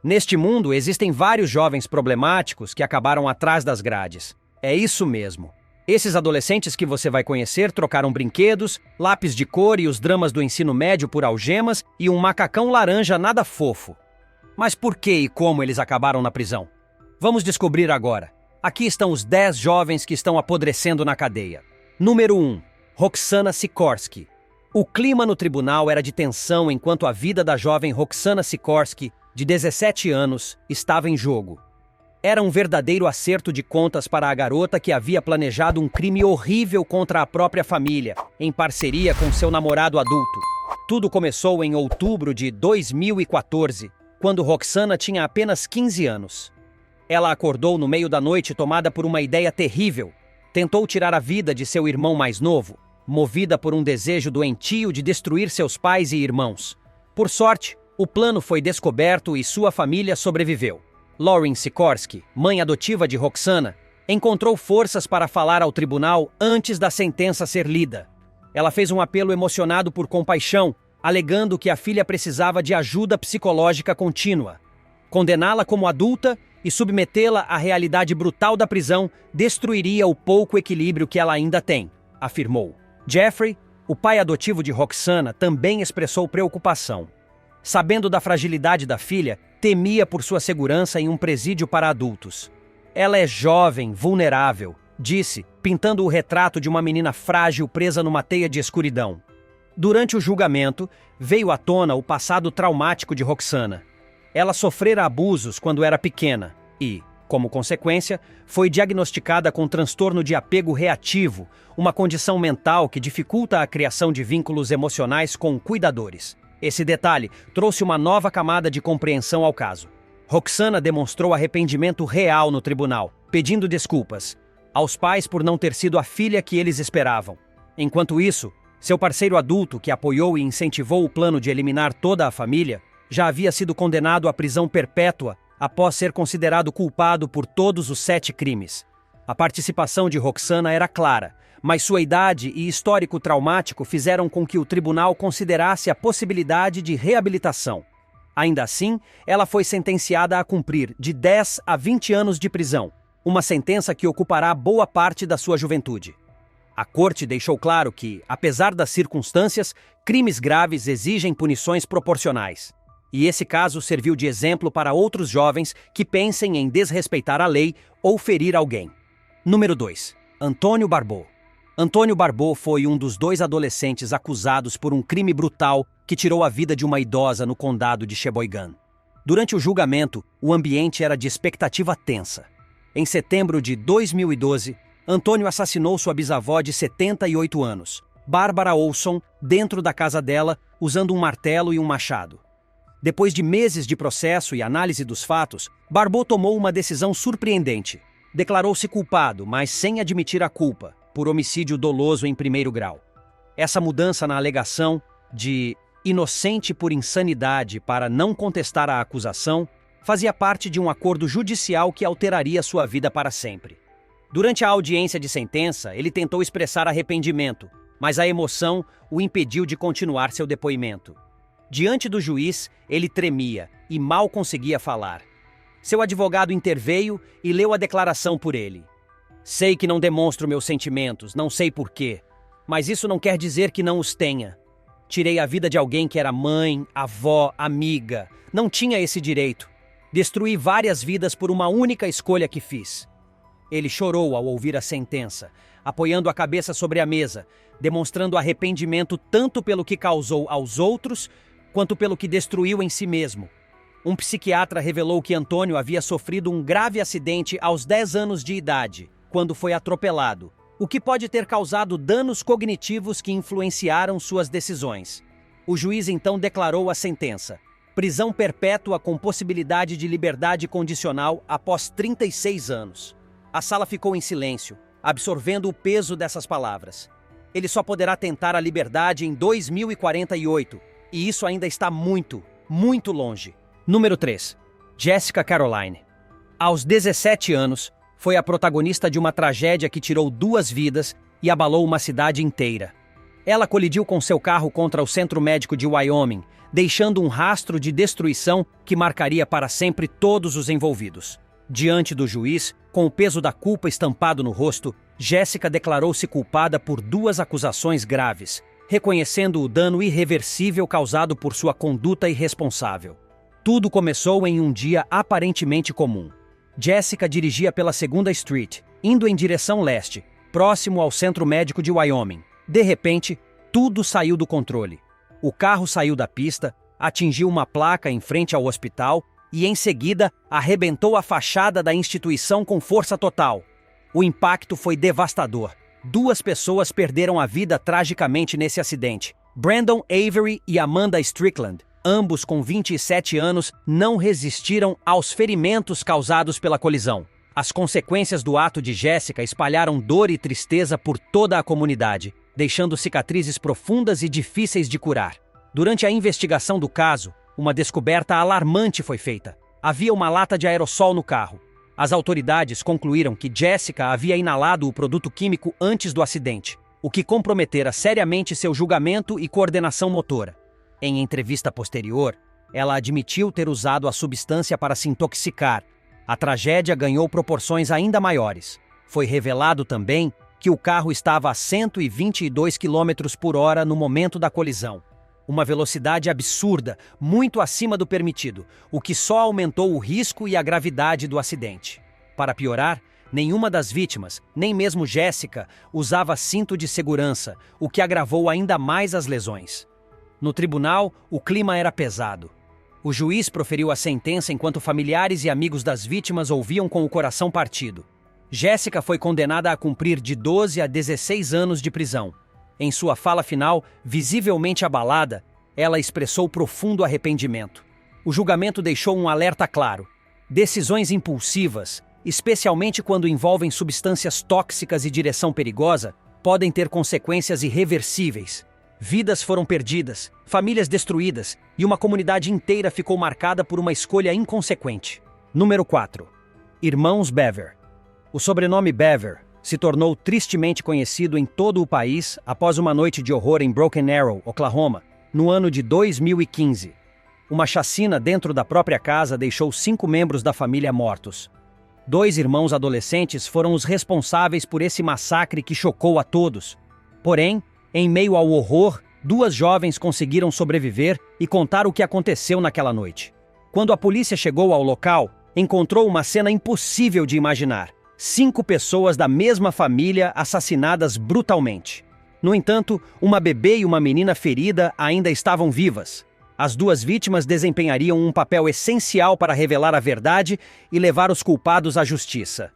Neste mundo, existem vários jovens problemáticos que acabaram atrás das grades. É isso mesmo. Esses adolescentes que você vai conhecer trocaram brinquedos, lápis de cor e os dramas do ensino médio por algemas e um macacão laranja nada fofo. Mas por que e como eles acabaram na prisão? Vamos descobrir agora. Aqui estão os 10 jovens que estão apodrecendo na cadeia. Número 1. Roxana Sikorsky. O clima no tribunal era de tensão enquanto a vida da jovem Roxana Sikorsky, de 17 anos, estava em jogo. Era um verdadeiro acerto de contas para a garota que havia planejado um crime horrível contra a própria família, em parceria com seu namorado adulto. Tudo começou em outubro de 2014, quando Roxana tinha apenas 15 anos. Ela acordou no meio da noite tomada por uma ideia terrível. Tentou tirar a vida de seu irmão mais novo, movida por um desejo doentio de destruir seus pais e irmãos. Por sorte, o plano foi descoberto e sua família sobreviveu. Lauren Sikorsky, mãe adotiva de Roxana, encontrou forças para falar ao tribunal antes da sentença ser lida. Ela fez um apelo emocionado por compaixão, alegando que a filha precisava de ajuda psicológica contínua. Condená-la como adulta e submetê-la à realidade brutal da prisão destruiria o pouco equilíbrio que ela ainda tem, afirmou. Jeffrey, o pai adotivo de Roxana, também expressou preocupação. Sabendo da fragilidade da filha, temia por sua segurança em um presídio para adultos. Ela é jovem, vulnerável, disse, pintando o retrato de uma menina frágil presa numa teia de escuridão. Durante o julgamento, veio à tona o passado traumático de Roxana. Ela sofrera abusos quando era pequena e, como consequência, foi diagnosticada com transtorno de apego reativo, uma condição mental que dificulta a criação de vínculos emocionais com cuidadores. Esse detalhe trouxe uma nova camada de compreensão ao caso. Roxana demonstrou arrependimento real no tribunal, pedindo desculpas aos pais por não ter sido a filha que eles esperavam. Enquanto isso, seu parceiro adulto, que apoiou e incentivou o plano de eliminar toda a família, já havia sido condenado à prisão perpétua após ser considerado culpado por todos os 7 crimes. A participação de Roxana era clara, mas sua idade e histórico traumático fizeram com que o tribunal considerasse a possibilidade de reabilitação. Ainda assim, ela foi sentenciada a cumprir de 10 a 20 anos de prisão, uma sentença que ocupará boa parte da sua juventude. A corte deixou claro que, apesar das circunstâncias, crimes graves exigem punições proporcionais. E esse caso serviu de exemplo para outros jovens que pensem em desrespeitar a lei ou ferir alguém. Número 2. Antônio Barbeau. Antônio Barbeau foi um dos 2 adolescentes acusados por um crime brutal que tirou a vida de uma idosa no condado de Sheboygan. Durante o julgamento, o ambiente era de expectativa tensa. Em setembro de 2012, Antônio assassinou sua bisavó de 78 anos, Barbara Olson, dentro da casa dela, usando um martelo e um machado. Depois de meses de processo e análise dos fatos, Barbeau tomou uma decisão surpreendente. Declarou-se culpado, mas sem admitir a culpa, por homicídio doloso em primeiro grau. Essa mudança na alegação de inocente por insanidade para não contestar a acusação fazia parte de um acordo judicial que alteraria sua vida para sempre. Durante a audiência de sentença, ele tentou expressar arrependimento, mas a emoção o impediu de continuar seu depoimento. Diante do juiz, ele tremia e mal conseguia falar. Seu advogado interveio e leu a declaração por ele. Sei que não demonstro meus sentimentos, não sei porquê, mas isso não quer dizer que não os tenha. Tirei a vida de alguém que era mãe, avó, amiga. Não tinha esse direito. Destruí várias vidas por uma única escolha que fiz. Ele chorou ao ouvir a sentença, apoiando a cabeça sobre a mesa, demonstrando arrependimento tanto pelo que causou aos outros, quanto pelo que destruiu em si mesmo. Um psiquiatra revelou que Antônio havia sofrido um grave acidente aos 10 anos de idade, quando foi atropelado, o que pode ter causado danos cognitivos que influenciaram suas decisões. O juiz então declarou a sentença: prisão perpétua com possibilidade de liberdade condicional após 36 anos. A sala ficou em silêncio, absorvendo o peso dessas palavras. Ele só poderá tentar a liberdade em 2048, e isso ainda está muito, muito longe. Número 3. Jessica Caroline. Aos 17 anos, foi a protagonista de uma tragédia que tirou 2 vidas e abalou uma cidade inteira. Ela colidiu com seu carro contra o centro médico de Wyoming, deixando um rastro de destruição que marcaria para sempre todos os envolvidos. Diante do juiz, com o peso da culpa estampado no rosto, Jessica declarou-se culpada por 2 acusações graves, reconhecendo o dano irreversível causado por sua conduta irresponsável. Tudo começou em um dia aparentemente comum. Jessica dirigia pela 2ª Street, indo em direção leste, próximo ao Centro Médico de Wyoming. De repente, tudo saiu do controle. O carro saiu da pista, atingiu uma placa em frente ao hospital e, em seguida, arrebentou a fachada da instituição com força total. O impacto foi devastador. 2 pessoas perderam a vida tragicamente nesse acidente. Brandon Avery e Amanda Strickland, ambos com 27 anos, não resistiram aos ferimentos causados pela colisão. As consequências do ato de Jessica espalharam dor e tristeza por toda a comunidade, deixando cicatrizes profundas e difíceis de curar. Durante a investigação do caso, uma descoberta alarmante foi feita. Havia uma lata de aerossol no carro. As autoridades concluíram que Jessica havia inalado o produto químico antes do acidente, o que comprometera seriamente seu julgamento e coordenação motora. Em entrevista posterior, ela admitiu ter usado a substância para se intoxicar. A tragédia ganhou proporções ainda maiores. Foi revelado também que o carro estava a 122 km por hora no momento da colisão. Uma velocidade absurda, muito acima do permitido, o que só aumentou o risco e a gravidade do acidente. Para piorar, nenhuma das vítimas, nem mesmo Jessica, usava cinto de segurança, o que agravou ainda mais as lesões. No tribunal, o clima era pesado. O juiz proferiu a sentença enquanto familiares e amigos das vítimas ouviam com o coração partido. Jessica foi condenada a cumprir de 12 a 16 anos de prisão. Em sua fala final, visivelmente abalada, ela expressou profundo arrependimento. O julgamento deixou um alerta claro. Decisões impulsivas, especialmente quando envolvem substâncias tóxicas e direção perigosa, podem ter consequências irreversíveis. Vidas foram perdidas, famílias destruídas e uma comunidade inteira ficou marcada por uma escolha inconsequente. Número 4. Irmãos Bever. O sobrenome Bever se tornou tristemente conhecido em todo o país após uma noite de horror em Broken Arrow, Oklahoma, no ano de 2015. Uma chacina dentro da própria casa deixou 5 membros da família mortos. 2 irmãos adolescentes foram os responsáveis por esse massacre que chocou a todos. Porém, em meio ao horror, 2 jovens conseguiram sobreviver e contar o que aconteceu naquela noite. Quando a polícia chegou ao local, encontrou uma cena impossível de imaginar. 5 pessoas da mesma família assassinadas brutalmente. No entanto, uma bebê e uma menina ferida ainda estavam vivas. As 2 vítimas desempenhariam um papel essencial para revelar a verdade e levar os culpados à justiça.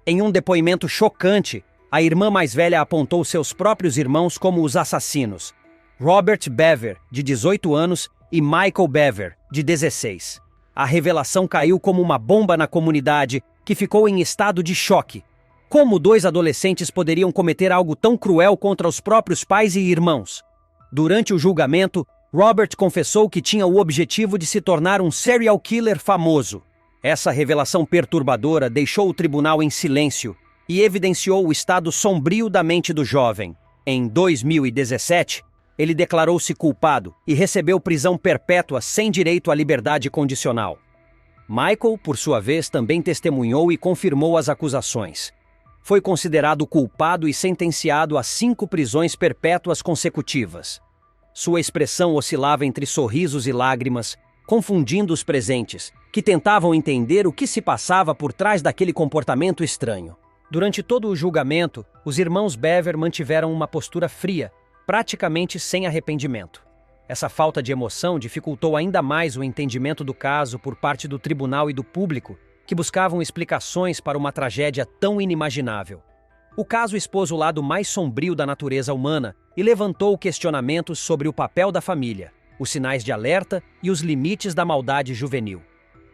Em um depoimento chocante, a irmã mais velha apontou seus próprios irmãos como os assassinos: Robert Bever, de 18 anos, e Michael Bever, de 16. A revelação caiu como uma bomba na comunidade, que ficou em estado de choque. Como 2 adolescentes poderiam cometer algo tão cruel contra os próprios pais e irmãos? Durante o julgamento, Robert confessou que tinha o objetivo de se tornar um serial killer famoso. Essa revelação perturbadora deixou o tribunal em silêncio e evidenciou o estado sombrio da mente do jovem. Em 2017, ele declarou-se culpado e recebeu prisão perpétua sem direito à liberdade condicional. Michael, por sua vez, também testemunhou e confirmou as acusações. Foi considerado culpado e sentenciado a 5 prisões perpétuas consecutivas. Sua expressão oscilava entre sorrisos e lágrimas, confundindo os presentes, que tentavam entender o que se passava por trás daquele comportamento estranho. Durante todo o julgamento, os irmãos Bever mantiveram uma postura fria, praticamente sem arrependimento. Essa falta de emoção dificultou ainda mais o entendimento do caso por parte do tribunal e do público, que buscavam explicações para uma tragédia tão inimaginável. O caso expôs o lado mais sombrio da natureza humana e levantou questionamentos sobre o papel da família, os sinais de alerta e os limites da maldade juvenil.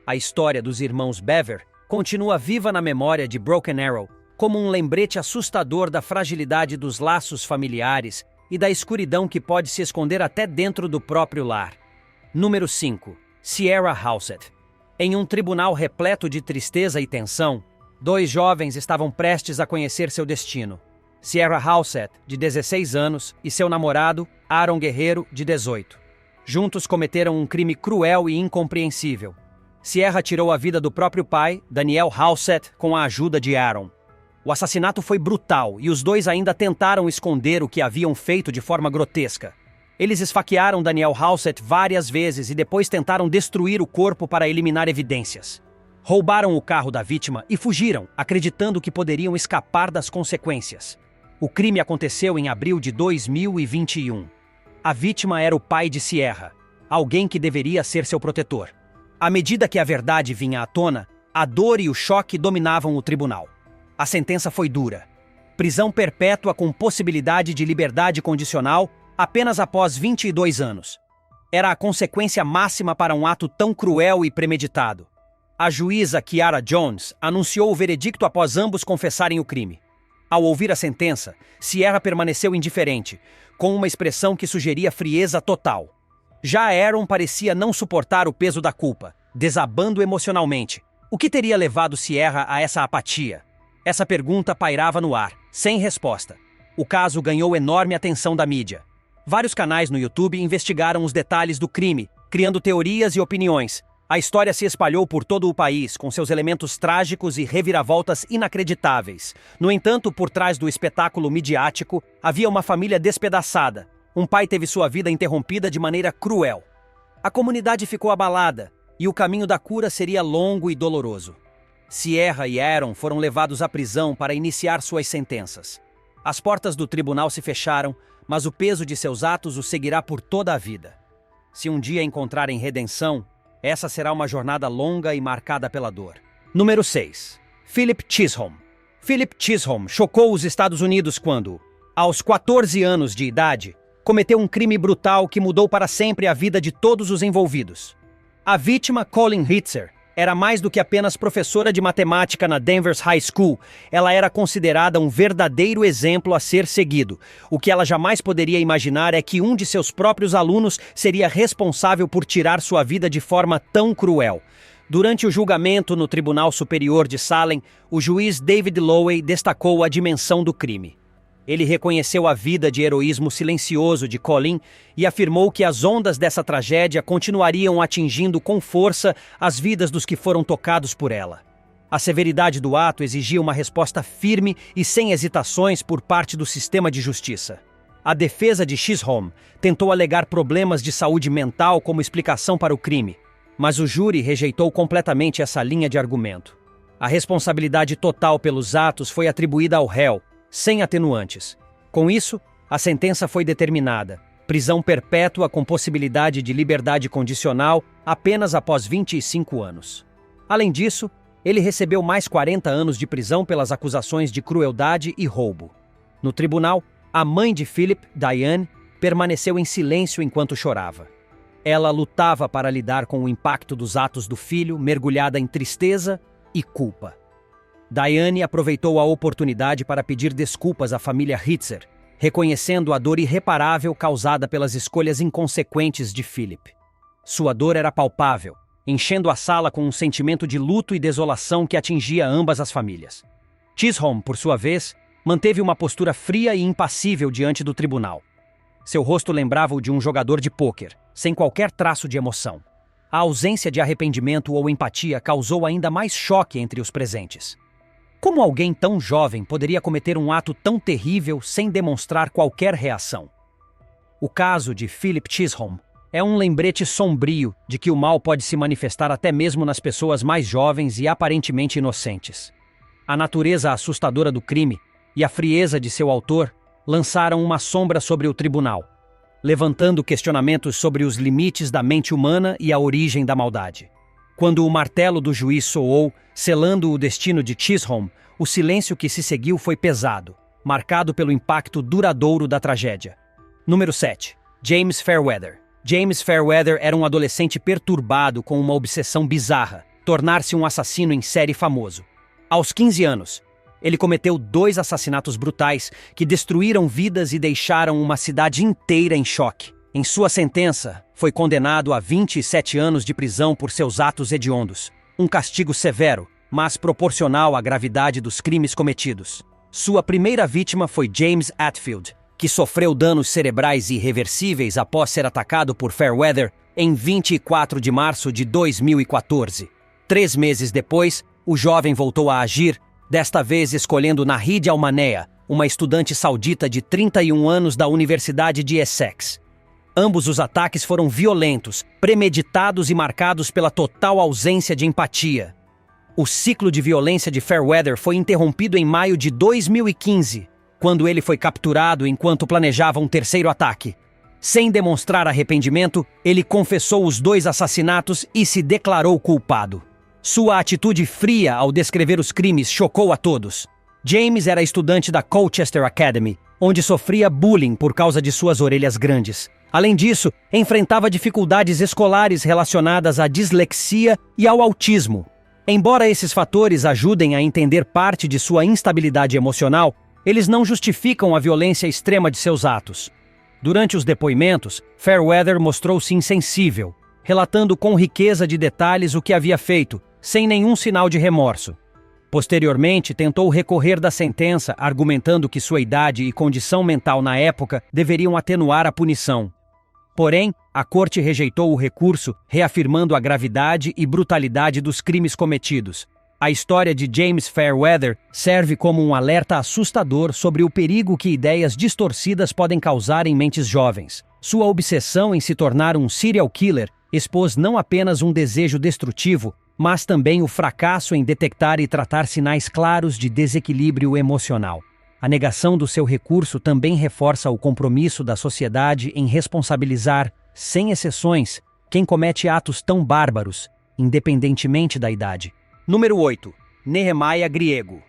A história dos irmãos Bever continua viva na memória de Broken Arrow, como um lembrete assustador da fragilidade dos laços familiares e da escuridão que pode se esconder até dentro do próprio lar. Número 5. Sierra Housett. Em um tribunal repleto de tristeza e tensão, 2 jovens estavam prestes a conhecer seu destino. Sierra Housett, de 16 anos, e seu namorado, Aaron Guerreiro, de 18. Juntos cometeram um crime cruel e incompreensível. Sierra tirou a vida do próprio pai, Daniel Housett, com a ajuda de Aaron. O assassinato foi brutal e os dois ainda tentaram esconder o que haviam feito de forma grotesca. Eles esfaquearam Daniel Housett várias vezes e depois tentaram destruir o corpo para eliminar evidências. Roubaram o carro da vítima e fugiram, acreditando que poderiam escapar das consequências. O crime aconteceu em abril de 2021. A vítima era o pai de Sierra, alguém que deveria ser seu protetor. À medida que a verdade vinha à tona, a dor e o choque dominavam o tribunal. A sentença foi dura. Prisão perpétua com possibilidade de liberdade condicional apenas após 22 anos. Era a consequência máxima para um ato tão cruel e premeditado. A juíza Kiara Jones anunciou o veredicto após ambos confessarem o crime. Ao ouvir a sentença, Sierra permaneceu indiferente, com uma expressão que sugeria frieza total. Já Aaron parecia não suportar o peso da culpa, desabando emocionalmente. O que teria levado Sierra a essa apatia? Essa pergunta pairava no ar, sem resposta. O caso ganhou enorme atenção da mídia. Vários canais no YouTube investigaram os detalhes do crime, criando teorias e opiniões. A história se espalhou por todo o país, com seus elementos trágicos e reviravoltas inacreditáveis. No entanto, por trás do espetáculo midiático, havia uma família despedaçada. Um pai teve sua vida interrompida de maneira cruel. A comunidade ficou abalada, e o caminho da cura seria longo e doloroso. Sierra e Aaron foram levados à prisão para iniciar suas sentenças. As portas do tribunal se fecharam, mas o peso de seus atos os seguirá por toda a vida. Se um dia encontrarem redenção, essa será uma jornada longa e marcada pela dor. Número 6. Philip Chisholm. Philip Chisholm chocou os Estados Unidos quando, aos 14 anos de idade, cometeu um crime brutal que mudou para sempre a vida de todos os envolvidos. A vítima, Colleen Hitzer, era mais do que apenas professora de matemática na Danvers High School. Ela era considerada um verdadeiro exemplo a ser seguido. O que ela jamais poderia imaginar é que um de seus próprios alunos seria responsável por tirar sua vida de forma tão cruel. Durante o julgamento no Tribunal Superior de Salem, o juiz David Lowy destacou a dimensão do crime. Ele reconheceu a vida de heroísmo silencioso de Colleen e afirmou que as ondas dessa tragédia continuariam atingindo com força as vidas dos que foram tocados por ela. A severidade do ato exigia uma resposta firme e sem hesitações por parte do sistema de justiça. A defesa de Chisholm tentou alegar problemas de saúde mental como explicação para o crime, mas o júri rejeitou completamente essa linha de argumento. A responsabilidade total pelos atos foi atribuída ao réu, sem atenuantes. Com isso, a sentença foi determinada: prisão perpétua com possibilidade de liberdade condicional apenas após 25 anos. Além disso, ele recebeu mais 40 anos de prisão pelas acusações de crueldade e roubo. No tribunal, a mãe de Philip, Diane, permaneceu em silêncio enquanto chorava. Ela lutava para lidar com o impacto dos atos do filho, mergulhada em tristeza e culpa. Diane aproveitou a oportunidade para pedir desculpas à família Hitzer, reconhecendo a dor irreparável causada pelas escolhas inconsequentes de Philip. Sua dor era palpável, enchendo a sala com um sentimento de luto e desolação que atingia ambas as famílias. Chisholm, por sua vez, manteve uma postura fria e impassível diante do tribunal. Seu rosto lembrava o de um jogador de pôquer, sem qualquer traço de emoção. A ausência de arrependimento ou empatia causou ainda mais choque entre os presentes. Como alguém tão jovem poderia cometer um ato tão terrível sem demonstrar qualquer reação? O caso de Philip Chisholm é um lembrete sombrio de que o mal pode se manifestar até mesmo nas pessoas mais jovens e aparentemente inocentes. A natureza assustadora do crime e a frieza de seu autor lançaram uma sombra sobre o tribunal, levantando questionamentos sobre os limites da mente humana e a origem da maldade. Quando o martelo do juiz soou, selando o destino de Chisholm, o silêncio que se seguiu foi pesado, marcado pelo impacto duradouro da tragédia. Número 7. James Fairweather. James Fairweather era um adolescente perturbado com uma obsessão bizarra: tornar-se um assassino em série famoso. Aos 15 anos, ele cometeu 2 assassinatos brutais que destruíram vidas e deixaram uma cidade inteira em choque. Em sua sentença, foi condenado a 27 anos de prisão por seus atos hediondos. Um castigo severo, mas proporcional à gravidade dos crimes cometidos. Sua primeira vítima foi James Atfield, que sofreu danos cerebrais irreversíveis após ser atacado por Fairweather em 24 de março de 2014. 3 meses depois, o jovem voltou a agir, desta vez escolhendo Nahid Al-Manea, uma estudante saudita de 31 anos da Universidade de Essex. Ambos os ataques foram violentos, premeditados e marcados pela total ausência de empatia. O ciclo de violência de Fairweather foi interrompido em maio de 2015, quando ele foi capturado enquanto planejava um terceiro ataque. Sem demonstrar arrependimento, ele confessou os 2 assassinatos e se declarou culpado. Sua atitude fria ao descrever os crimes chocou a todos. James era estudante da Colchester Academy, onde sofria bullying por causa de suas orelhas grandes. Além disso, enfrentava dificuldades escolares relacionadas à dislexia e ao autismo. Embora esses fatores ajudem a entender parte de sua instabilidade emocional, eles não justificam a violência extrema de seus atos. Durante os depoimentos, Fairweather mostrou-se insensível, relatando com riqueza de detalhes o que havia feito, sem nenhum sinal de remorso. Posteriormente, tentou recorrer da sentença, argumentando que sua idade e condição mental na época deveriam atenuar a punição. Porém, a corte rejeitou o recurso, reafirmando a gravidade e brutalidade dos crimes cometidos. A história de James Fairweather serve como um alerta assustador sobre o perigo que ideias distorcidas podem causar em mentes jovens. Sua obsessão em se tornar um serial killer expôs não apenas um desejo destrutivo, mas também o fracasso em detectar e tratar sinais claros de desequilíbrio emocional. A negação do seu recurso também reforça o compromisso da sociedade em responsabilizar, sem exceções, quem comete atos tão bárbaros, independentemente da idade. Número 8. Nehemiah Griego.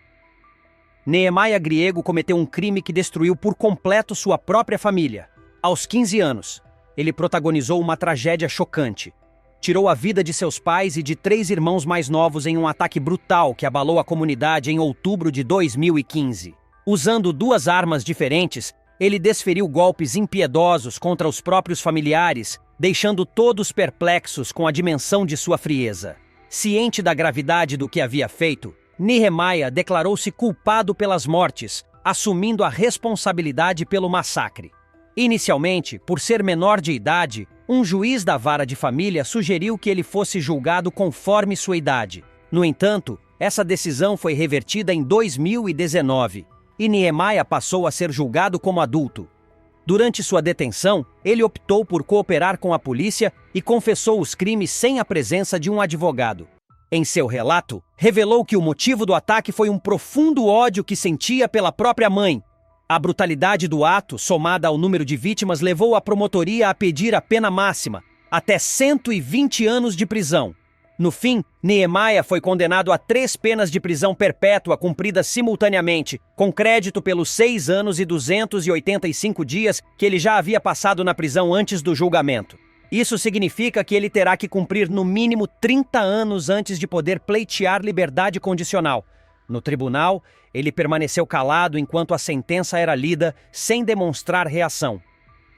Nehemiah Griego cometeu um crime que destruiu por completo sua própria família. Aos 15 anos, ele protagonizou uma tragédia chocante. Tirou a vida de seus pais e de 3 irmãos mais novos em um ataque brutal que abalou a comunidade em outubro de 2015. Usando 2 armas diferentes, ele desferiu golpes impiedosos contra os próprios familiares, deixando todos perplexos com a dimensão de sua frieza. Ciente da gravidade do que havia feito, Nehemiah declarou-se culpado pelas mortes, assumindo a responsabilidade pelo massacre. Inicialmente, por ser menor de idade, um juiz da vara de família sugeriu que ele fosse julgado conforme sua idade. No entanto, essa decisão foi revertida em 2019. E Nehemiah passou a ser julgado como adulto. Durante sua detenção, ele optou por cooperar com a polícia e confessou os crimes sem a presença de um advogado. Em seu relato, revelou que o motivo do ataque foi um profundo ódio que sentia pela própria mãe. A brutalidade do ato, somada ao número de vítimas, levou a promotoria a pedir a pena máxima, até 120 anos de prisão. No fim, Nehemiah foi condenado a 3 penas de prisão perpétua cumpridas simultaneamente, com crédito pelos 6 anos e 285 dias que ele já havia passado na prisão antes do julgamento. Isso significa que ele terá que cumprir no mínimo 30 anos antes de poder pleitear liberdade condicional. No tribunal, ele permaneceu calado enquanto a sentença era lida, sem demonstrar reação.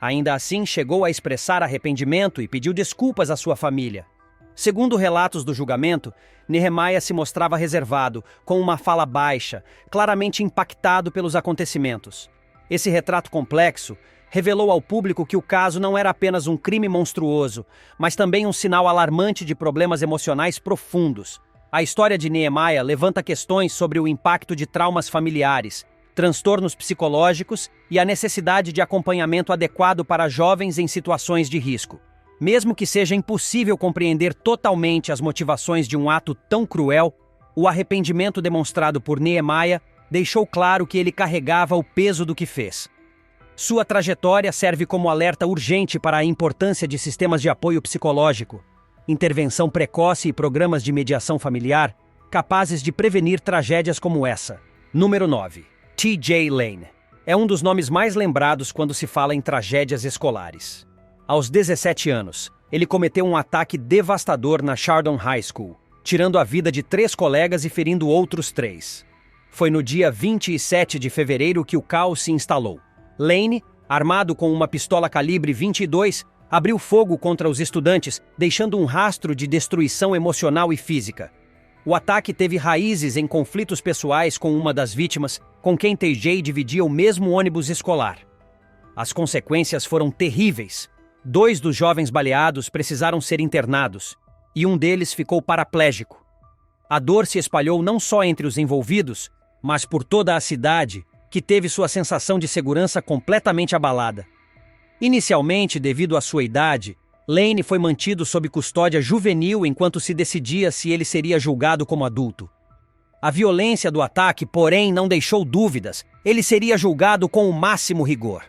Ainda assim, chegou a expressar arrependimento e pediu desculpas à sua família. Segundo relatos do julgamento, Nehemiah se mostrava reservado, com uma fala baixa, claramente impactado pelos acontecimentos. Esse retrato complexo revelou ao público que o caso não era apenas um crime monstruoso, mas também um sinal alarmante de problemas emocionais profundos. A história de Nehemiah levanta questões sobre o impacto de traumas familiares, transtornos psicológicos e a necessidade de acompanhamento adequado para jovens em situações de risco. Mesmo que seja impossível compreender totalmente as motivações de um ato tão cruel, o arrependimento demonstrado por Nehemiah deixou claro que ele carregava o peso do que fez. Sua trajetória serve como alerta urgente para a importância de sistemas de apoio psicológico, intervenção precoce e programas de mediação familiar capazes de prevenir tragédias como essa. Número 9. T.J. Lane. É um dos nomes mais lembrados quando se fala em tragédias escolares. Aos 17 anos, ele cometeu um ataque devastador na Chardon High School, tirando a vida de 3 colegas e ferindo outros 3. Foi no dia 27 de fevereiro que o caos se instalou. Lane, armado com uma pistola calibre 22, abriu fogo contra os estudantes, deixando um rastro de destruição emocional e física. O ataque teve raízes em conflitos pessoais com uma das vítimas, com quem TJ dividia o mesmo ônibus escolar. As consequências foram terríveis. 2 dos jovens baleados precisaram ser internados, e um deles ficou paraplégico. A dor se espalhou não só entre os envolvidos, mas por toda a cidade, que teve sua sensação de segurança completamente abalada. Inicialmente, devido à sua idade, Lane foi mantido sob custódia juvenil enquanto se decidia se ele seria julgado como adulto. A violência do ataque, porém, não deixou dúvidas. Ele seria julgado com o máximo rigor.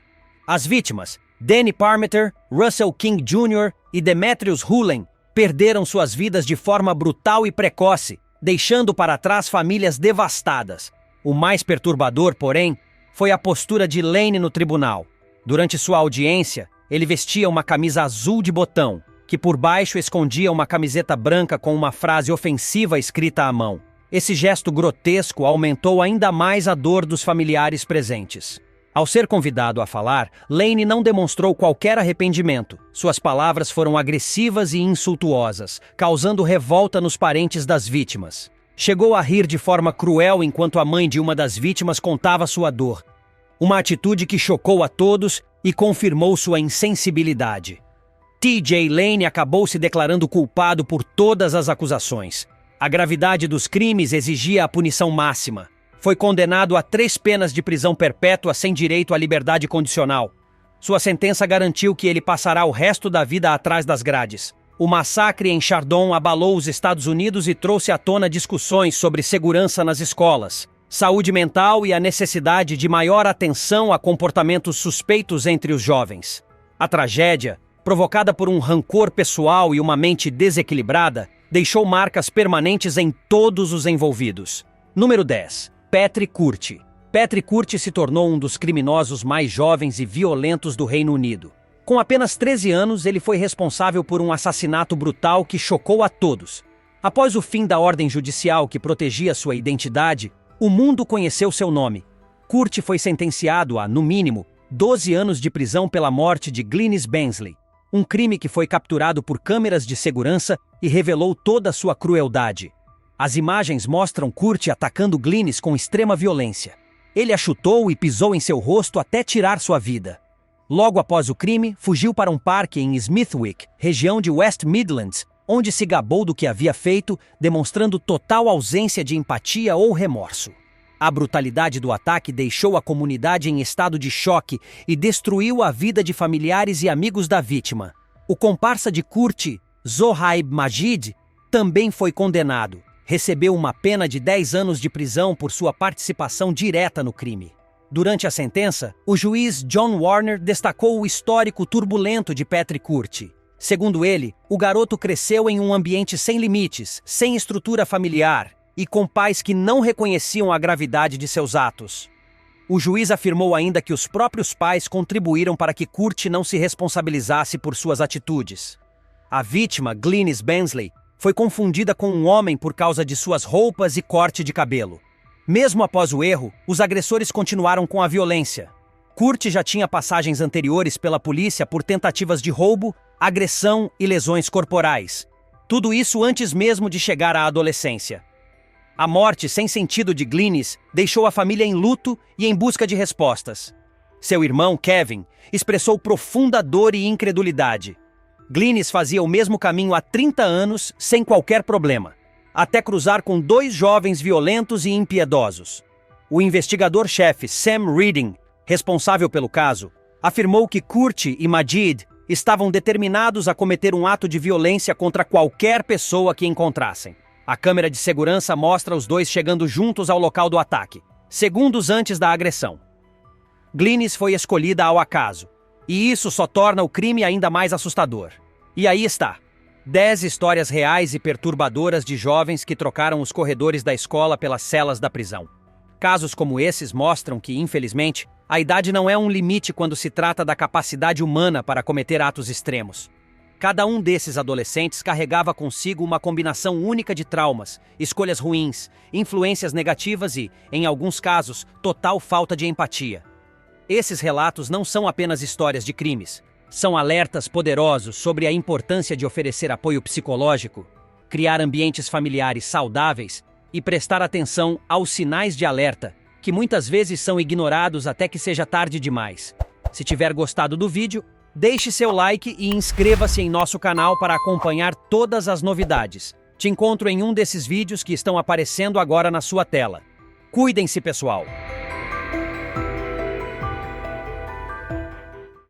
As vítimas, Danny Parmenter, Russell King Jr. e Demetrius Hulen, perderam suas vidas de forma brutal e precoce, deixando para trás famílias devastadas. O mais perturbador, porém, foi a postura de Lane no tribunal. Durante sua audiência, ele vestia uma camisa azul de botão, que por baixo escondia uma camiseta branca com uma frase ofensiva escrita à mão. Esse gesto grotesco aumentou ainda mais a dor dos familiares presentes. Ao ser convidado a falar, Lane não demonstrou qualquer arrependimento. Suas palavras foram agressivas e insultuosas, causando revolta nos parentes das vítimas. Chegou a rir de forma cruel enquanto a mãe de uma das vítimas contava sua dor. Uma atitude que chocou a todos e confirmou sua insensibilidade. TJ Lane acabou se declarando culpado por todas as acusações. A gravidade dos crimes exigia a punição máxima. Foi condenado a 3 penas de prisão perpétua sem direito à liberdade condicional. Sua sentença garantiu que ele passará o resto da vida atrás das grades. O massacre em Chardon abalou os Estados Unidos e trouxe à tona discussões sobre segurança nas escolas, saúde mental e a necessidade de maior atenção a comportamentos suspeitos entre os jovens. A tragédia, provocada por um rancor pessoal e uma mente desequilibrada, deixou marcas permanentes em todos os envolvidos. Número 10. Patrick Curti. Patrick Curti se tornou um dos criminosos mais jovens e violentos do Reino Unido. Com apenas 13 anos, ele foi responsável por um assassinato brutal que chocou a todos. Após o fim da ordem judicial que protegia sua identidade, o mundo conheceu seu nome. Curti foi sentenciado a, no mínimo, 12 anos de prisão pela morte de Glynis Bensley, um crime que foi capturado por câmeras de segurança e revelou toda a sua crueldade. As imagens mostram Curti atacando Glynis com extrema violência. Ele a chutou e pisou em seu rosto até tirar sua vida. Logo após o crime, fugiu para um parque em Smithwick, região de West Midlands, onde se gabou do que havia feito, demonstrando total ausência de empatia ou remorso. A brutalidade do ataque deixou a comunidade em estado de choque e destruiu a vida de familiares e amigos da vítima. O comparsa de Curti, Zohaib Majid, também foi condenado. Recebeu uma pena de 10 anos de prisão por sua participação direta no crime. Durante a sentença, o juiz John Warner destacou o histórico turbulento de Patrick Curti. Segundo ele, o garoto cresceu em um ambiente sem limites, sem estrutura familiar e com pais que não reconheciam a gravidade de seus atos. O juiz afirmou ainda que os próprios pais contribuíram para que Curti não se responsabilizasse por suas atitudes. A vítima, Glynis Bensley, foi confundida com um homem por causa de suas roupas e corte de cabelo. Mesmo após o erro, os agressores continuaram com a violência. Curti já tinha passagens anteriores pela polícia por tentativas de roubo, agressão e lesões corporais. Tudo isso antes mesmo de chegar à adolescência. A morte sem sentido de Glynis deixou a família em luto e em busca de respostas. Seu irmão, Kevin, expressou profunda dor e incredulidade. Glynis fazia o mesmo caminho há 30 anos sem qualquer problema, até cruzar com 2 jovens violentos e impiedosos. O investigador-chefe Sam Reading, responsável pelo caso, afirmou que Curti e Majid estavam determinados a cometer um ato de violência contra qualquer pessoa que encontrassem. A câmera de segurança mostra os 2 chegando juntos ao local do ataque, segundos antes da agressão. Glynis foi escolhida ao acaso, e isso só torna o crime ainda mais assustador. E aí está. 10 histórias reais e perturbadoras de jovens que trocaram os corredores da escola pelas celas da prisão. Casos como esses mostram que, infelizmente, a idade não é um limite quando se trata da capacidade humana para cometer atos extremos. Cada um desses adolescentes carregava consigo uma combinação única de traumas, escolhas ruins, influências negativas e, em alguns casos, total falta de empatia. Esses relatos não são apenas histórias de crimes. São alertas poderosos sobre a importância de oferecer apoio psicológico, criar ambientes familiares saudáveis e prestar atenção aos sinais de alerta, que muitas vezes são ignorados até que seja tarde demais. Se tiver gostado do vídeo, deixe seu like e inscreva-se em nosso canal para acompanhar todas as novidades. Te encontro em um desses vídeos que estão aparecendo agora na sua tela. Cuidem-se, pessoal!